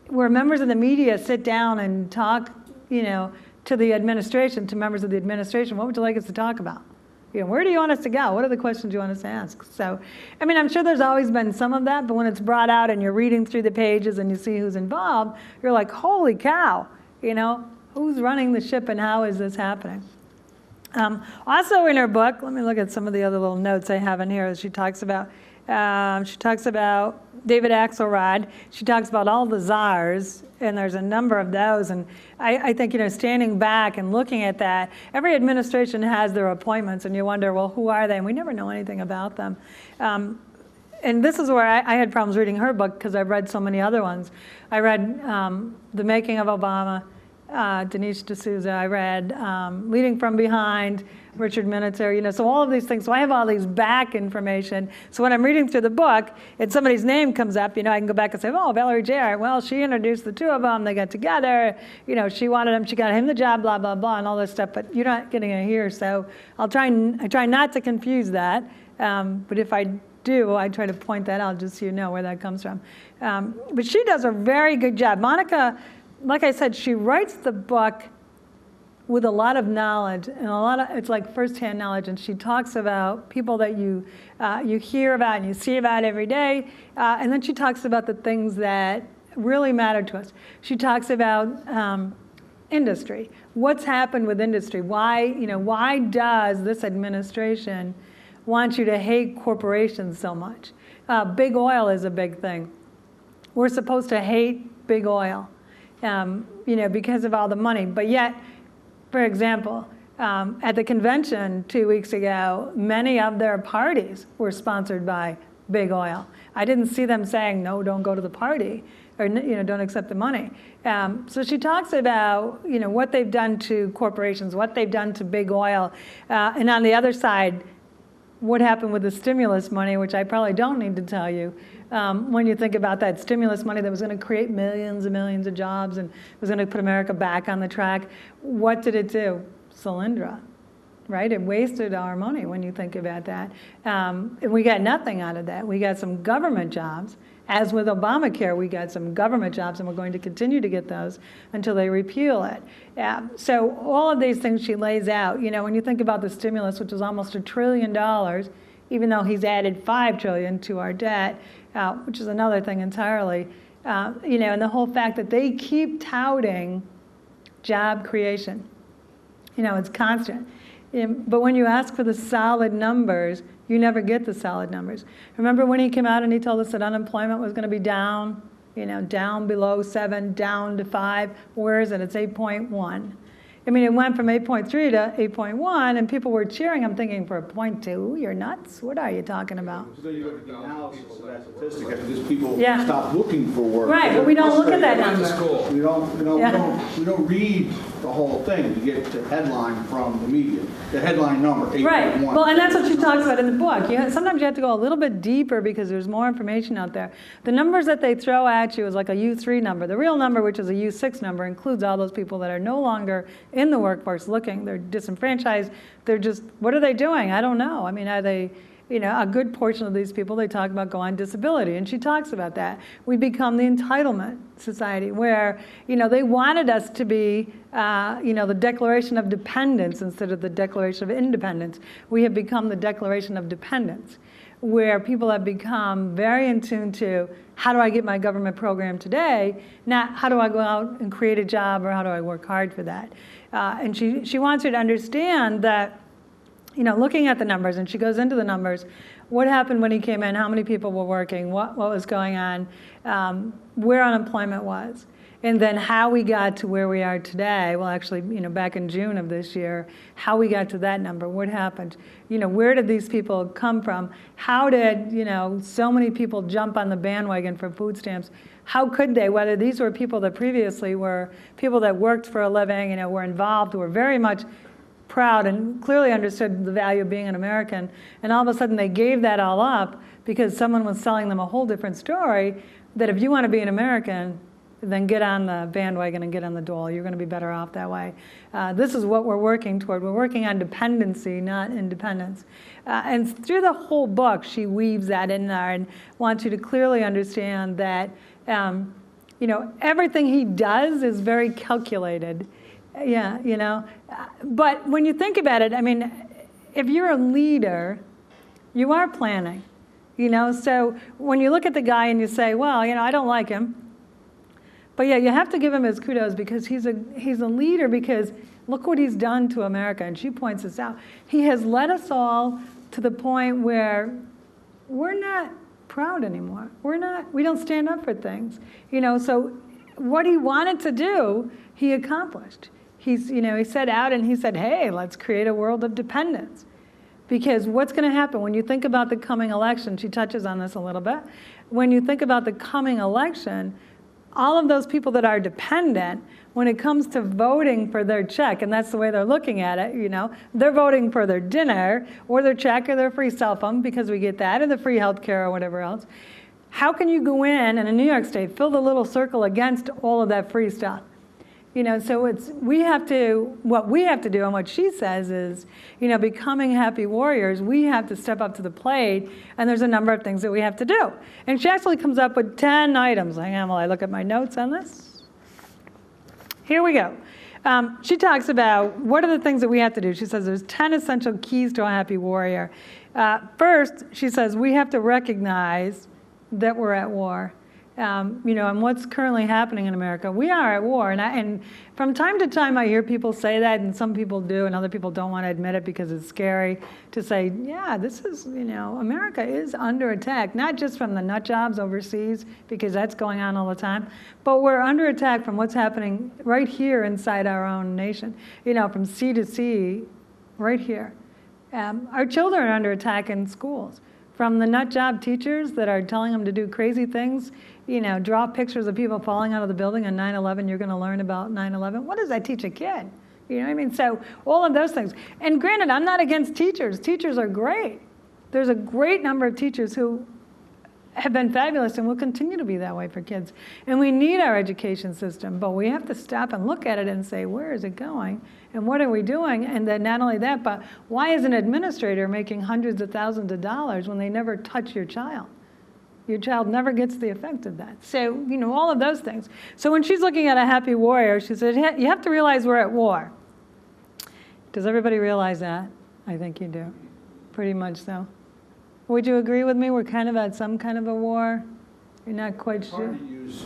where members of the media sit down and talk, you know, to the administration, to members of the administration, what would you like us to talk about? You know, where do you want us to go? What are the questions you want us to ask? So, I mean, I'm sure there's always been some of that, but when it's brought out and you're reading through the pages and you see who's involved, you're like, holy cow, you know, who's running the ship and how is this happening? Also in her book, let me look at some of the other little notes I have in here. She talks about David Axelrod. She talks about all the czars, and there's a number of those. And I think, you know, standing back and looking at that, every administration has their appointments, and you wonder, well, who are they? And we never know anything about them. And this is where I had problems reading her book because I've read so many other ones. I read The Making of Obama, Dinesh D'Souza. I read Leading from Behind, Richard Miniter, you know, so all of these things. So I have all these back information. So when I'm reading through the book and somebody's name comes up, you know, I can go back and say, oh, Valerie Jarrett, well, she introduced the two of them, they got together, you know, she wanted him, she got him the job, blah, blah, blah, and all this stuff, but you're not getting it here. So I try not to confuse that, but if I do, I try to point that out just so you know where that comes from. But she does a very good job. Monica, like I said, she writes the book with a lot of knowledge, and it's like firsthand knowledge, and she talks about people that you hear about and you see about every day, and then she talks about the things that really matter to us. She talks about industry. What's happened with industry? Why does this administration want you to hate corporations so much? Big oil is a big thing. We're supposed to hate big oil, you know, because of all the money, but yet, for example, at the convention 2 weeks ago, many of their parties were sponsored by big oil. I didn't see them saying, no, don't go to the party, or, you know, don't accept the money. So she talks about, you know, what they've done to corporations, what they've done to big oil, and on the other side, what happened with the stimulus money, which I probably don't need to tell you. When you think about that stimulus money that was going to create millions and millions of jobs and was going to put America back on the track, what did it do? Solyndra, right? It wasted our money when you think about that. And we got nothing out of that. We got some government jobs. As with Obamacare, we got some government jobs, and we're going to continue to get those until they repeal it. So all of these things she lays out, you know, when you think about the stimulus, which is almost $1 trillion, even though he's added $5 trillion to our debt, which is another thing entirely, you know, and the whole fact that they keep touting job creation. You know, it's constant. But when you ask for the solid numbers, you never get the solid numbers. Remember when he came out and he told us that unemployment was going to be down, you know, down below 7, down to 5. Where is it? It's 8.1. I mean, it went from 8.3 to 8.1, and people were cheering. I'm thinking, for a 0.2, you're nuts? What are you talking about? So you look at the analysis of that statistic, after this people Yeah. stop looking for work. Right, but we don't look at that Back to number. school. We don't, you know, Yeah. we don't read the whole thing. We get the headline from the media, the headline number, 8.1. Right. Well, and that's what she talks about in the book. Sometimes you have to go a little bit deeper because there's more information out there. The numbers that they throw at you is like a U3 number. The real number, which is a U6 number, includes all those people that are no longer in the workforce looking. They're disenfranchised. They're just, what are they doing? I don't know. I mean, are they, you know, a good portion of these people, they talk about go on disability, and she talks about that. We become the entitlement society where, you know, they wanted us to be, you know, the Declaration of Dependence instead of the Declaration of Independence. We have become the Declaration of Dependence, where people have become very in tune to how do I get my government program today, not how do I go out and create a job or how do I work hard for that. And she wants you to understand that, you know, looking at the numbers, and she goes into the numbers, what happened when he came in, how many people were working, what was going on, where unemployment was. And then how we got to where we are today, well, actually, back in June of this year, how we got to that number, what happened? Where did these people come from? How did, so many people jump on the bandwagon for food stamps? How could they, whether these were people that previously were people that worked for a living, were involved, were very much proud and clearly understood the value of being an American, and all of a sudden they gave that all up because someone was selling them a whole different story, that if you want to be an American, then get on the bandwagon and get on the dole. You're going to be better off that way. This is what we're working toward. We're working on dependency, not independence. And through the whole book, she weaves that in there and wants you to clearly understand that everything he does is very calculated. Yeah, but when you think about it, if you're a leader, you are planning, so when you look at the guy and you say, well, I don't like him, but yeah, you have to give him his kudos because he's a leader, because look what he's done to America, and she points this out. He has led us all to the point where we're not proud anymore. We don't stand up for things, so what he wanted to do, he accomplished. He set out and he said, hey, let's create a world of dependence. Because what's going to happen when you think about the coming election, she touches on this a little bit, when you think about the coming election, all of those people that are dependent, when it comes to voting for their check, and that's the way they're looking at it, they're voting for their dinner or their check or their free cell phone, because we get that, or the free health care or whatever else. How can you go in New York State, fill the little circle against all of that free stuff? So what we have to do, and what she says is, becoming happy warriors, we have to step up to the plate, and there's a number of things that we have to do. And she actually comes up with 10 items. Hang on while I look at my notes on this. Here we go. She talks about what are the things that we have to do. She says there's 10 essential keys to a happy warrior. First, she says we have to recognize that we're at war. And what's currently happening in America. We are at war, and from time to time I hear people say that, and some people do, and other people don't want to admit it because it's scary to say, yeah, this is, America is under attack, not just from the nut jobs overseas, because that's going on all the time, but we're under attack from what's happening right here inside our own nation, from sea to sea, right here. Our children are under attack in schools. From the nut job teachers that are telling them to do crazy things, draw pictures of people falling out of the building on 9/11, you're going to learn about 9/11. What does that teach a kid? So all of those things. And granted, I'm not against teachers. Teachers are great. There's a great number of teachers who have been fabulous and will continue to be that way for kids. And we need our education system, but we have to stop and look at it and say, where is it going? And what are we doing? And then not only that, but why is an administrator making hundreds of thousands of dollars when they never touch your child? Your child never gets the effect of that. So, all of those things. So when she's looking at a happy warrior, she said, you have to realize we're at war. Does everybody realize that? I think you do. Pretty much so. Would you agree with me? We're kind of at some kind of a war. You're not quite sure. Hard to use.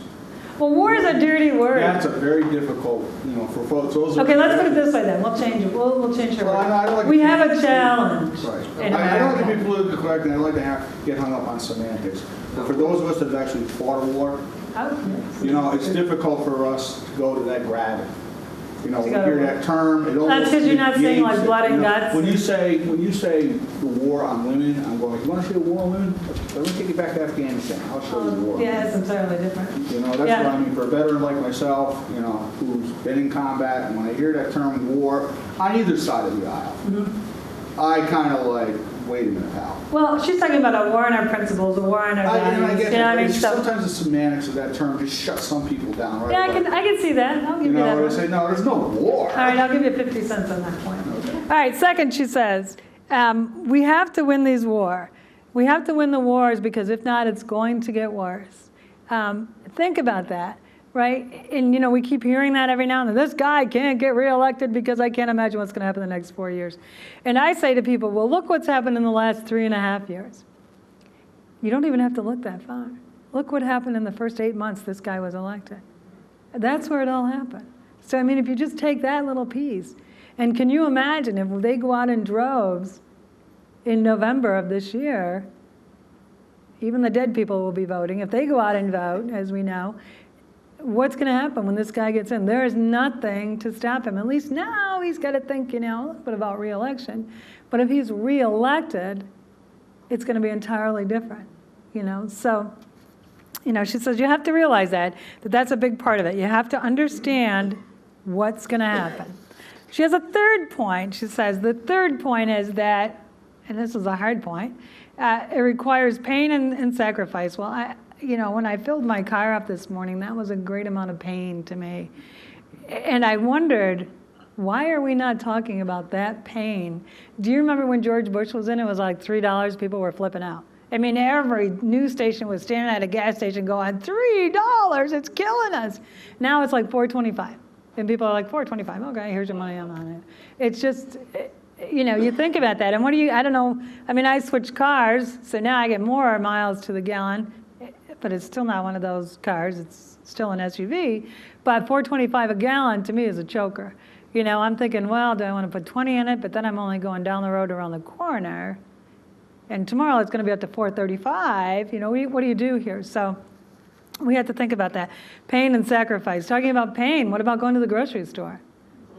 Well, war is a dirty word. That's a very difficult, for folks. Okay, let's put it this way then. We'll change it. We'll change her Well, I don't word. like We to- have a challenge. Right. in I don't like to America. be politically correct, and I like to get hung up on semantics. But for those of us that have actually fought a war, Okay. it's difficult for us to go to that gravity. We go hear to- that term. It That's almost 'cause you're not saying, negates like, it, blood and guts. When you say the war on women, I'm going, you want to see the war on women? Let me take you back to Afghanistan. I'll show you the war. Yeah, it's entirely different. That's Yeah. what I mean. For a veteran like myself, who's been in combat, and when I hear that term war, on either side of the aisle, I kind of like, wait a minute, pal. Well, she's talking about a war on our principles, a war on our I values. get You know what I that, mean? but So, sometimes the semantics of that term just shuts some people down right yeah, away. I can see that. I'll give you that I one. say, no, there's no war. All right, I'll give you 50 cents on that point. Okay. All right, second, she says, we have to win these wars. We have to win the wars because if not, it's going to get worse. Think about that, right? And, we keep hearing that every now and then. This guy can't get reelected because I can't imagine what's going to happen in the next 4 years. And I say to people, well, look what's happened in the last 3.5 years. You don't even have to look that far. Look what happened in the first 8 months this guy was elected. That's where it all happened. So, if you just take that little piece, and can you imagine if they go out in droves in November of this year, even the dead people will be voting. If they go out and vote, as we know, what's going to happen when this guy gets in? There is nothing to stop him. At least now he's got to think, a little bit about re-election. But if he's re-elected, it's going to be entirely different, So, she says you have to realize that that's a big part of it. You have to understand what's going to happen. She has a third point. She says the third point is that, and this is a hard point, it requires pain and sacrifice. Well, when I filled my car up this morning, that was a great amount of pain to me. And I wondered, why are we not talking about that pain? Do you remember when George Bush was in? It was like $3, people were flipping out. I mean, every news station was standing at a gas station going, $3, it's killing us. Now it's like $4.25. And people are like, $4.25, okay, here's your money, I'm on it. It's just, you think about that. And I don't know, I switched cars, so now I get more miles to the gallon, but it's still not one of those cars, it's still an SUV. But $4.25 a gallon to me is a choker. I'm thinking, well, do I want to put 20 in it? But then I'm only going down the road around the corner. And tomorrow it's going to be up to $4.35. What do you do here? So we have to think about that. Pain and sacrifice. Talking about pain, what about going to the grocery store?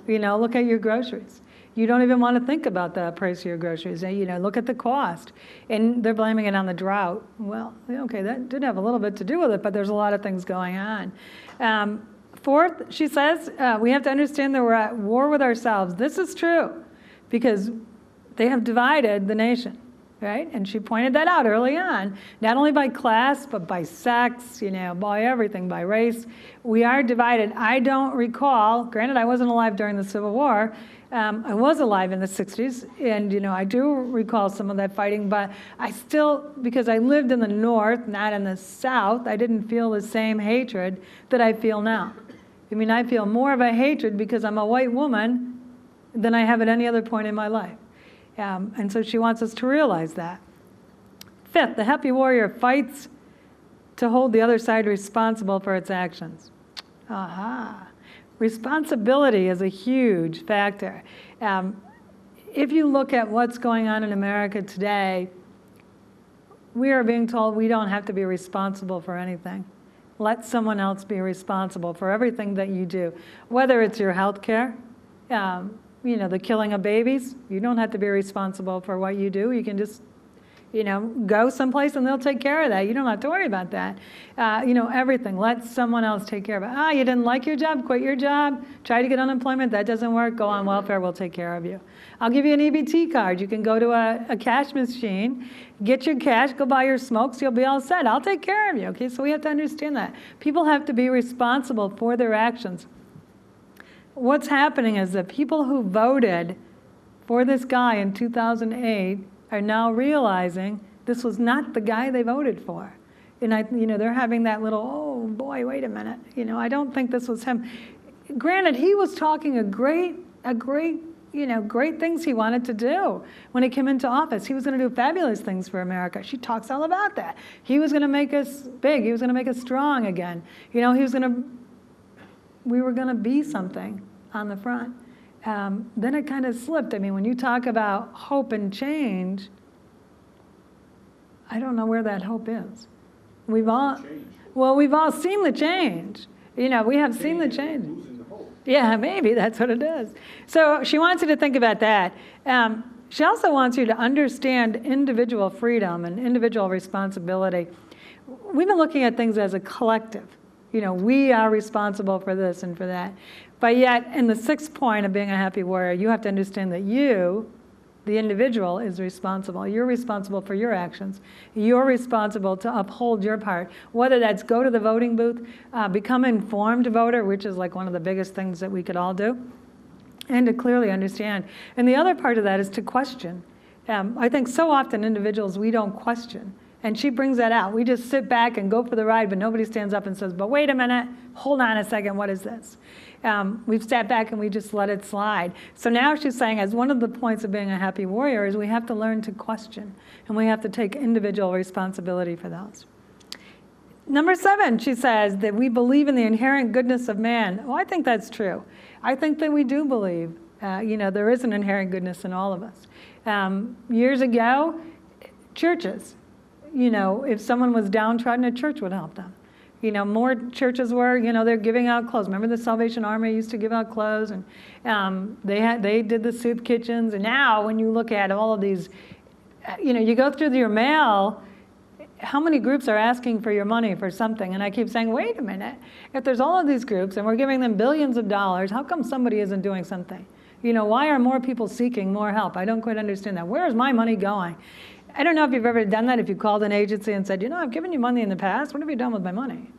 Look at your groceries. You don't even want to think about the price of your groceries. Look at the cost. And they're blaming it on the drought. Well, okay, that did have a little bit to do with it, but there's a lot of things going on. Fourth, she says, we have to understand that we're at war with ourselves. This is true because they have divided the nation. Right? And she pointed that out early on, not only by class, but by sex, by everything, by race. We are divided. I don't recall, granted I wasn't alive during the Civil War, I was alive in the 60s, and I do recall some of that fighting, but I still, because I lived in the North, not in the South, I didn't feel the same hatred that I feel now. I feel more of a hatred because I'm a white woman than I have at any other point in my life. And so she wants us to realize that. Fifth, the happy warrior fights to hold the other side responsible for its actions. Aha. Responsibility is a huge factor. If you look at what's going on in America today, we are being told we don't have to be responsible for anything. Let someone else be responsible for everything that you do, whether it's your health care, the killing of babies. You don't have to be responsible for what you do. You can just, go someplace and they'll take care of that. You don't have to worry about that. Everything. Let someone else take care of it. You didn't like your job? Quit your job. Try to get unemployment. That doesn't work. Go on welfare. We'll take care of you. I'll give you an EBT card. You can go to a cash machine, get your cash, go buy your smokes. You'll be all set. I'll take care of you. Okay, so we have to understand that. People have to be responsible for their actions. What's happening is that people who voted for this guy in 2008 are now realizing this was not the guy they voted for. And they're having that little, oh boy, wait a minute. I don't think this was him. Granted, he was talking great things he wanted to do when he came into office. He was going to do fabulous things for America. She talks all about that. He was going to make us big. He was going to make us strong again. We were going to be something on the front. Then it kind of slipped. When you talk about hope and change, I don't know where that hope is. We've all seen the change. We have seen the change. Yeah, maybe that's what it is. So she wants you to think about that. She also wants you to understand individual freedom and individual responsibility. We've been looking at things as a collective. We are responsible for this and for that. But yet, in the sixth point of being a happy warrior, you have to understand that you, the individual, is responsible. You're responsible for your actions. You're responsible to uphold your part, whether that's go to the voting booth, become an informed voter, which is like one of the biggest things that we could all do, and to clearly understand. And the other part of that is to question. I think so often individuals, we don't question. And she brings that out. We just sit back and go for the ride, but nobody stands up and says, but wait a minute, hold on a second, what is this? We've sat back and we just let it slide. So now she's saying, as one of the points of being a happy warrior is we have to learn to question, and we have to take individual responsibility for those. Number 7, she says that we believe in the inherent goodness of man. Well, I think that's true. I think that we do believe, there is an inherent goodness in all of us. Years ago, churches, if someone was downtrodden, a church would help them. More churches were, they're giving out clothes. Remember the Salvation Army used to give out clothes, and they did the soup kitchens. And now when you look at all of these, you go through your mail, how many groups are asking for your money for something? And I keep saying, wait a minute, if there's all of these groups and we're giving them billions of dollars, how come somebody isn't doing something? Why are more people seeking more help? I don't quite understand that. Where is my money going? I don't know if you've ever done that, if you called an agency and said, I've given you money in the past, what have you done with my money?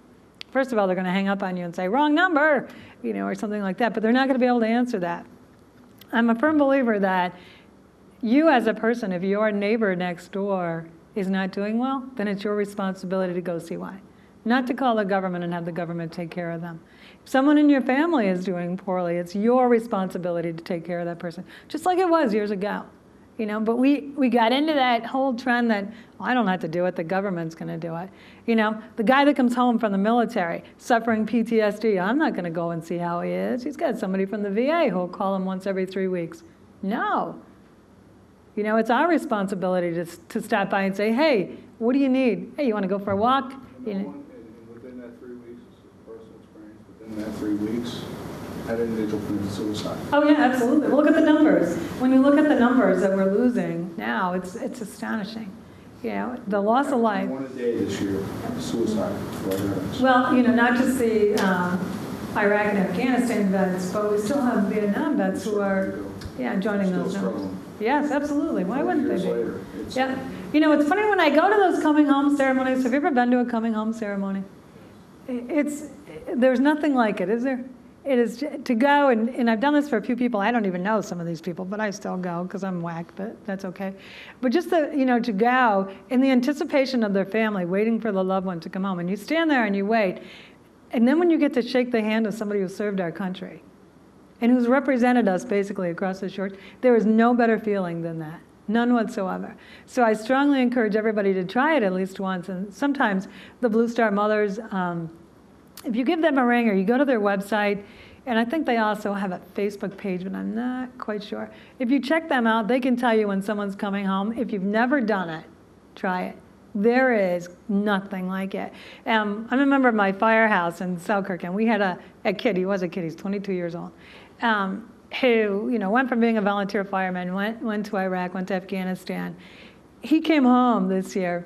First of all, they're going to hang up on you and say, wrong number, or something like that, but they're not going to be able to answer that. I'm a firm believer that you as a person, if your neighbor next door is not doing well, then it's your responsibility to go see why. Not to call the government and have the government take care of them. If someone in your family is doing poorly, it's your responsibility to take care of that person, just like it was years ago. But we got into that whole trend that, I don't have to do it, the government's going to do it. The guy that comes home from the military suffering PTSD, I'm not going to go and see how he is. He's got somebody from the VA who will call him once every 3 weeks. No. It's our responsibility to stop by and say, hey, what do you need? Hey, you want to go for a walk? And within that 3 weeks, this is personal experience, within that 3 weeks, that individual committed suicide. Oh yeah, absolutely. Well, look at the numbers. When you look at the numbers that we're losing now, it's astonishing. The loss of life. One a day this year, suicide. Well, not just the Iraq and Afghanistan vets, but we still have Vietnam vets who are, joining those numbers. Yes, absolutely. Why wouldn't they be? Yeah. It's funny when I go to those coming home ceremonies. Have you ever been to a coming home ceremony? There's nothing like it, is there? It is to go, and I've done this for a few people. I don't even know some of these people, but I still go because I'm whack, but that's okay. But just to go in the anticipation of their family, waiting for the loved one to come home. And you stand there and you wait. And then when you get to shake the hand of somebody who served our country and who's represented us basically across the shore, there is no better feeling than that. None whatsoever. So I strongly encourage everybody to try it at least once. And sometimes the Blue Star Mothers, if you give them a ring or you go to their website, and I think they also have a Facebook page, but I'm not quite sure. If you check them out, they can tell you when someone's coming home. If you've never done it, try it. There is nothing like it. I'm a member of my firehouse in Selkirk, and we had a kid. He was a kid. He's 22 years old. Who went from being a volunteer fireman, went to Iraq, went to Afghanistan. He came home this year.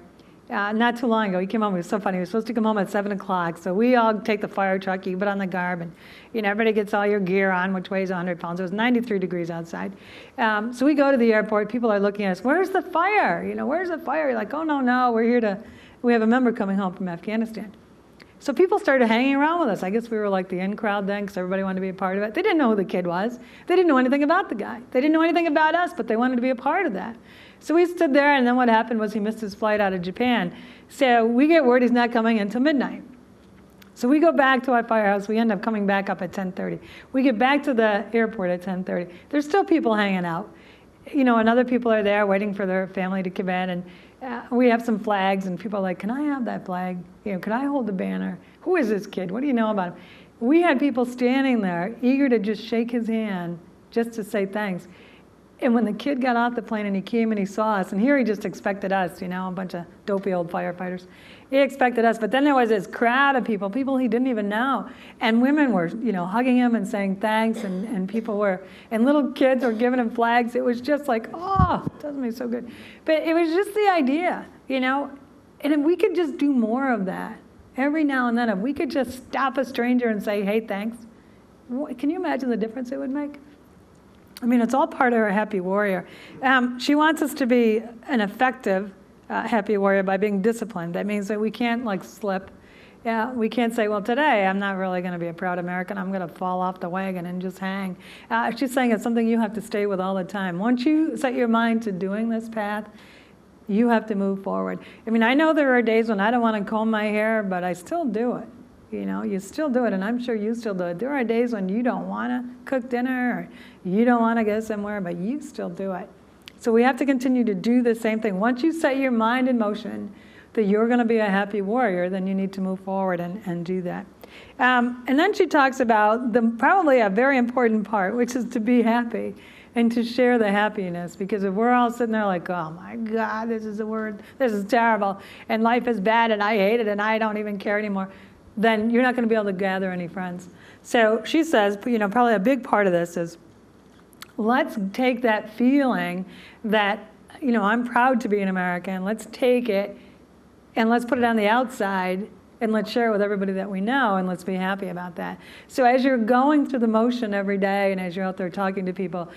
Not too long ago, he came home. It was so funny. He was supposed to come home at 7 o'clock. So we all take the fire truck, you put on the garb, and everybody gets all your gear on, which weighs 100 pounds. It was 93 degrees outside. So we go to the airport. People are looking at us. Where's the fire? Where's the fire? You're like, oh, no, we have a member coming home from Afghanistan. So people started hanging around with us. I guess we were like the in crowd then because everybody wanted to be a part of it. They didn't know who the kid was. They didn't know anything about the guy. They didn't know anything about us, but they wanted to be a part of that. So we stood there, and then what happened was he missed his flight out of Japan. So we get word he's not coming until midnight. So we go back to our firehouse. We end up coming back up at 10:30. We get back to the airport at 10:30. There's still people hanging out. And other people are there waiting for their family to come in. And we have some flags, and people are like, can I have that flag? Can I hold the banner? Who is this kid? What do you know about him? We had people standing there eager to just shake his hand just to say thanks. And when the kid got off the plane and he came and he saw us, and here he just expected us, a bunch of dopey old firefighters. He expected us, but then there was this crowd of people he didn't even know. And women were, hugging him and saying thanks, and people were, and little kids were giving him flags. It was just like, oh, it does me so good. But it was just the idea, and if we could just do more of that, every now and then, if we could just stop a stranger and say, hey, thanks, can you imagine the difference it would make? It's all part of her happy warrior. She wants us to be an effective happy warrior by being disciplined. That means that we can't slip. We can't say, well, today I'm not really going to be a proud American. I'm going to fall off the wagon and just hang. She's saying it's something you have to stay with all the time. Once you set your mind to doing this path, you have to move forward. I know there are days when I don't want to comb my hair, but I still do it. You still do it, and I'm sure you still do it. There are days when you don't want to cook dinner, or you don't want to go somewhere, but you still do it. So we have to continue to do the same thing. Once you set your mind in motion that you're going to be a happy warrior, then you need to move forward and do that. And then she talks about probably a very important part, which is to be happy and to share the happiness. Because if we're all sitting there like, oh my God, this is terrible, and life is bad, and I hate it, and I don't even care anymore, then you're not going to be able to gather any friends. So she says, probably a big part of this is, let's take that feeling that, I'm proud to be an American. Let's take it and let's put it on the outside and let's share it with everybody that we know, and let's be happy about that. So as you're going through the motion every day and as you're out there talking to people,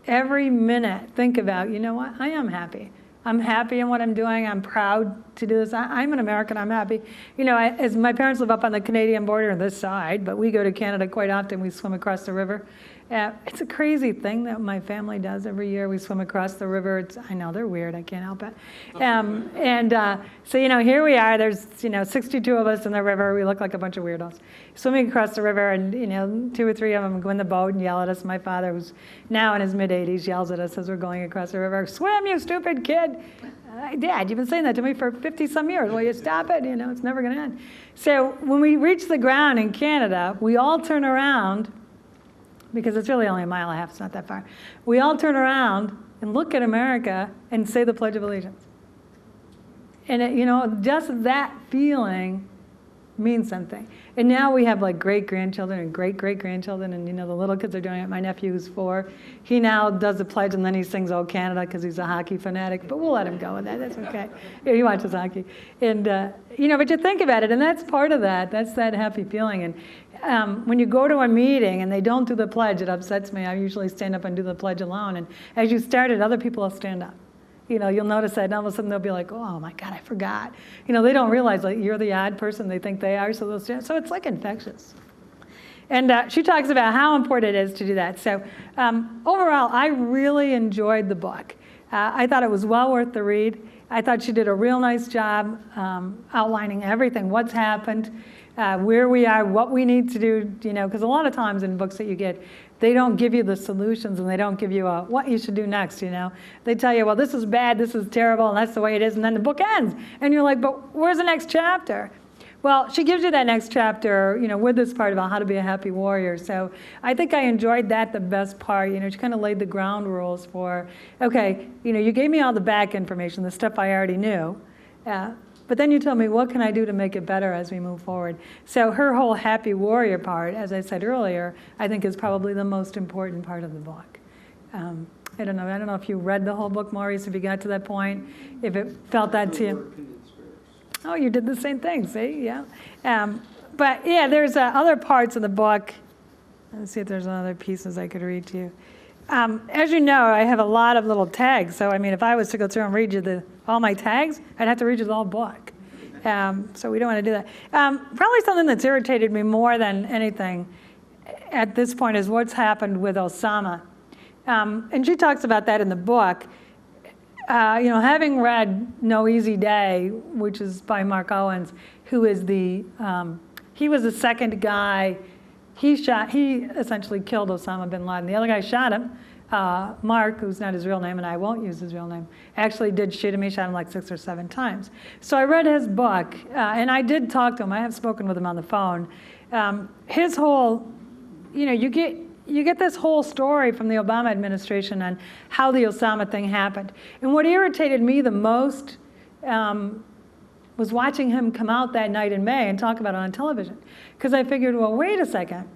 every minute think about, you know what, I am happy. I'm happy in what I'm doing. I'm proud to do this. I'm an American. I'm happy. As my parents live up on the Canadian border on this side, but we go to Canada quite often. We swim across the river. It's a crazy thing that my family does every year. We swim across the river. I know, they're weird. I can't help it. So, here we are. There's, 62 of us in the river. We look like a bunch of weirdos. Swimming across the river, and, 2 or 3 of them go in the boat and yell at us. My father, who's now in his mid-80s, yells at us as we're going across the river. Swim, you stupid kid. Dad, you've been saying that to me for 50-some years. Will you stop it? It's never going to end. So when we reach the ground in Canada, we all turn around, because it's really only a mile and a half, it's not that far. We all turn around and look at America and say the Pledge of Allegiance. And, just that feeling means something. And now we have like great-grandchildren and great-great-grandchildren, and the little kids are doing it. My nephew, who's 4, he now does the pledge and then he sings "Oh Canada" because he's a hockey fanatic, but we'll let him go with that. That's okay. He watches hockey. And, but you think about it, and that's part of that. That's that happy feeling. And when you go to a meeting and they don't do the pledge, it upsets me. I usually stand up and do the pledge alone. And as you start it, other people will stand up. You'll notice that, and all of a sudden they'll be like, oh my God, I forgot. They don't realize like you're the odd person they think they are, so they'll stand. So it's like infectious. And she talks about how important it is to do that. So overall, I really enjoyed the book. I thought it was well worth the read. I thought she did a real nice job outlining everything, what's happened, where we are, what we need to do, because a lot of times in books that you get, they don't give you the solutions and they don't give you what you should do next, They tell you, well, this is bad, this is terrible, and that's the way it is, and then the book ends. And you're like, but where's the next chapter? Well, she gives you that next chapter, with this part about how to be a happy warrior. So I think I enjoyed that the best part. She kind of laid the ground rules for, okay, you gave me all the back information, the stuff I already knew. But then you tell me, what can I do to make it better as we move forward? So her whole happy warrior part, as I said earlier, I think is probably the most important part of the book. I don't know if you read the whole book, Maurice, if you got to that point, if it felt that to you. Oh, you did the same thing, see? Yeah. But yeah, there's other parts of the book. Let's see if there's other pieces I could read to you. As you know, I have a lot of little tags. So, if I was to go through and read you all my tags, I'd have to read you the whole book. So we don't want to do that. Probably something that's irritated me more than anything at this point is what's happened with Osama. And she talks about that in the book. Having read No Easy Day, which is by Mark Owens, who is he was the second guy. He essentially killed Osama bin Laden. The other guy shot him. Mark, who's not his real name, and I won't use his real name, actually did shoot him. He shot him like 6 or 7 times. So I read his book, and I did talk to him. I have spoken with him on the phone. His whole, you get this whole story from the Obama administration on how the Osama thing happened. And what irritated me the most was watching him come out that night in May and talk about it on television. Because I figured, well, wait a second.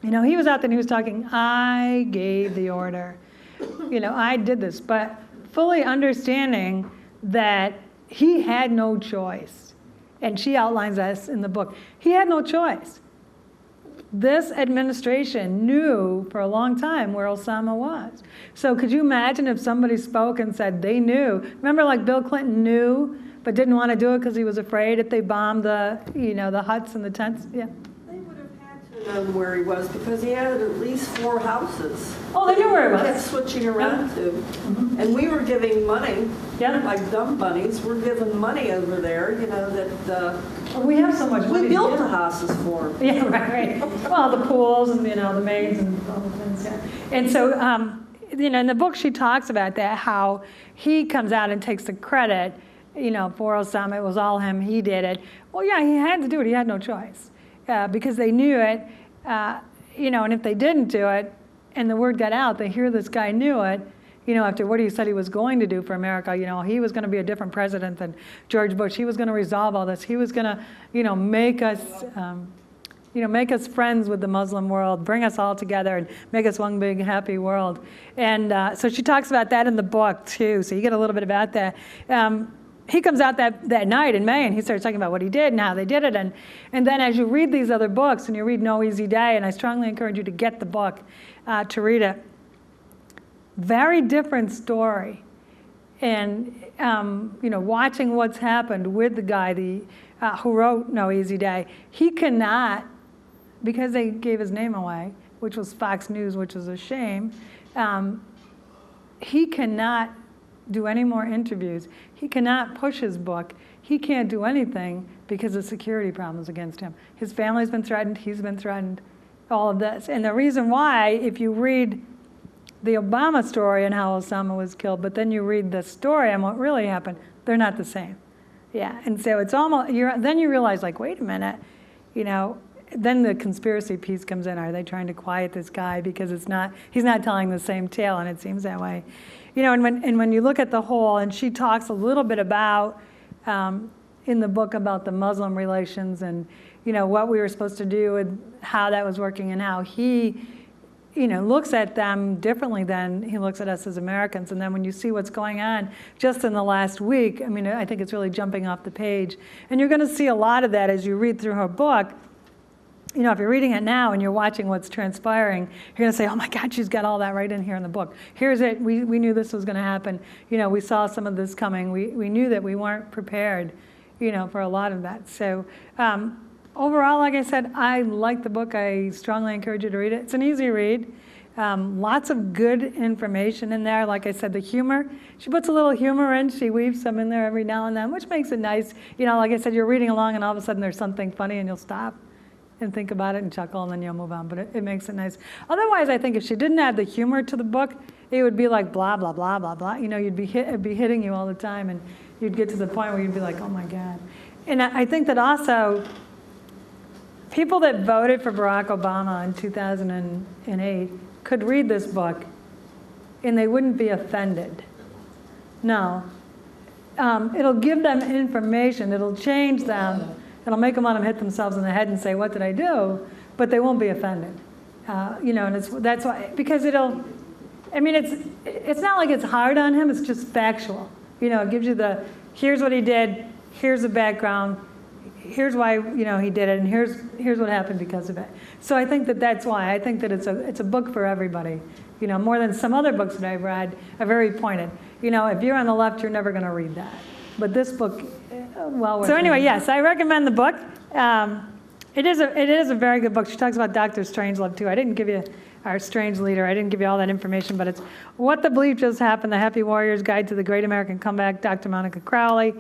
He was out there and he was talking, I gave the order. I did this. But fully understanding that he had no choice. And she outlines this in the book. He had no choice. This administration knew for a long time where Osama was. So could you imagine if somebody spoke and said they knew? Remember, like Bill Clinton knew, but didn't want to do it because he was afraid if they bombed the, the huts and the tents? Yeah. They would have had to know where he was because he had at least 4 houses. Oh, they knew where he was. Kept switching around to. Mm-hmm. And we were giving money, like dumb bunnies. We're giving money over there, that we have so much money. We built the houses for him. Yeah, right. Well, the pools and, the maids and all the things, yeah. And so, in the book she talks about that, how he comes out and takes the credit, for Osama. It was all him. He did it. Well, yeah, he had to do it. He had no choice because they knew it, and if they didn't do it and the word got out, they hear this guy knew it, after what he said he was going to do for America. He was going to be a different president than George Bush. He was going to resolve all this. He was going to, make us friends with the Muslim world, bring us all together, and make us one big happy world. And so she talks about that in the book too. So you get a little bit about that. He comes out that night in May, and he starts talking about what he did and how they did it. And then as you read these other books, and you read No Easy Day, and I strongly encourage you to get the book to read it. Very different story. And, watching what's happened with the guy who wrote No Easy Day, he cannot, because they gave his name away, which was Fox News, which is a shame, he cannot do any more interviews. He cannot push his book. He can't do anything because of security problems against him. His family's been threatened. He's been threatened. All of this. And the reason why, if you read the Obama story and how Osama was killed, but then you read the story and what really happened, they're not the same. Yeah, and so it's almost, then you realize, like, wait a minute, then the conspiracy piece comes in. Are they trying to quiet this guy because he's not telling the same tale, and it seems that way. And when you look at the whole, and she talks a little bit about, in the book, about the Muslim relations and, what we were supposed to do and how that was working and how he, looks at them differently than he looks at us as Americans. And then when you see what's going on just in the last week, I think it's really jumping off the page. And you're going to see a lot of that as you read through her book. If you're reading it now and you're watching what's transpiring, you're going to say, oh my God, she's got all that right in here in the book. Here's it. We knew this was going to happen. We saw some of this coming. We knew that we weren't prepared, for a lot of that. So overall, like I said, I like the book. I strongly encourage you to read it. It's an easy read. Lots of good information in there. Like I said, the humor, she puts a little humor in. She weaves some in there every now and then, which makes it nice. Like I said, you're reading along and all of a sudden there's something funny and you'll stop and think about it and chuckle and then you'll move on. But it makes it nice. Otherwise, I think if she didn't add the humor to the book, it would be like blah, blah, blah, blah, blah. It'd be hitting you all the time, and you'd get to the point where you'd be like, oh my God. And I think that also, people that voted for Barack Obama in 2008 could read this book and they wouldn't be offended. No. It'll give them information. It'll change them. It'll make them want to hit themselves in the head and say, what did I do? But they won't be offended. And that's why, because it's not like it's hard on him, it's just factual. It gives you here's what he did, here's the background, here's why, he did it, and here's what happened because of it. So I think that's why. I think that it's a book for everybody. More than some other books that I've read are very pointed. If you're on the left, you're never going to read that. But this book, So anyway, yes, I recommend the book. It is a very good book. She talks about Dr. Strangelove too. I didn't give you our Strange Leader. I didn't give you all that information, but it's What the Bleep Just Happened, The Happy Warrior's Guide to the Great American Comeback, Dr. Monica Crowley.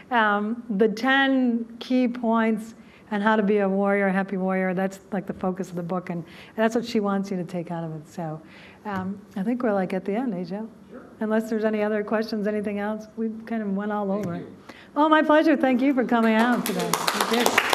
The 10 key points on how to be a warrior, a happy warrior, that's like the focus of the book, and that's what she wants you to take out of it. So I think we're like at the end, Joe? Sure. Unless there's any other questions, anything else? We kind of went all over it. Oh, my pleasure. Thank you for coming out today. Thank you.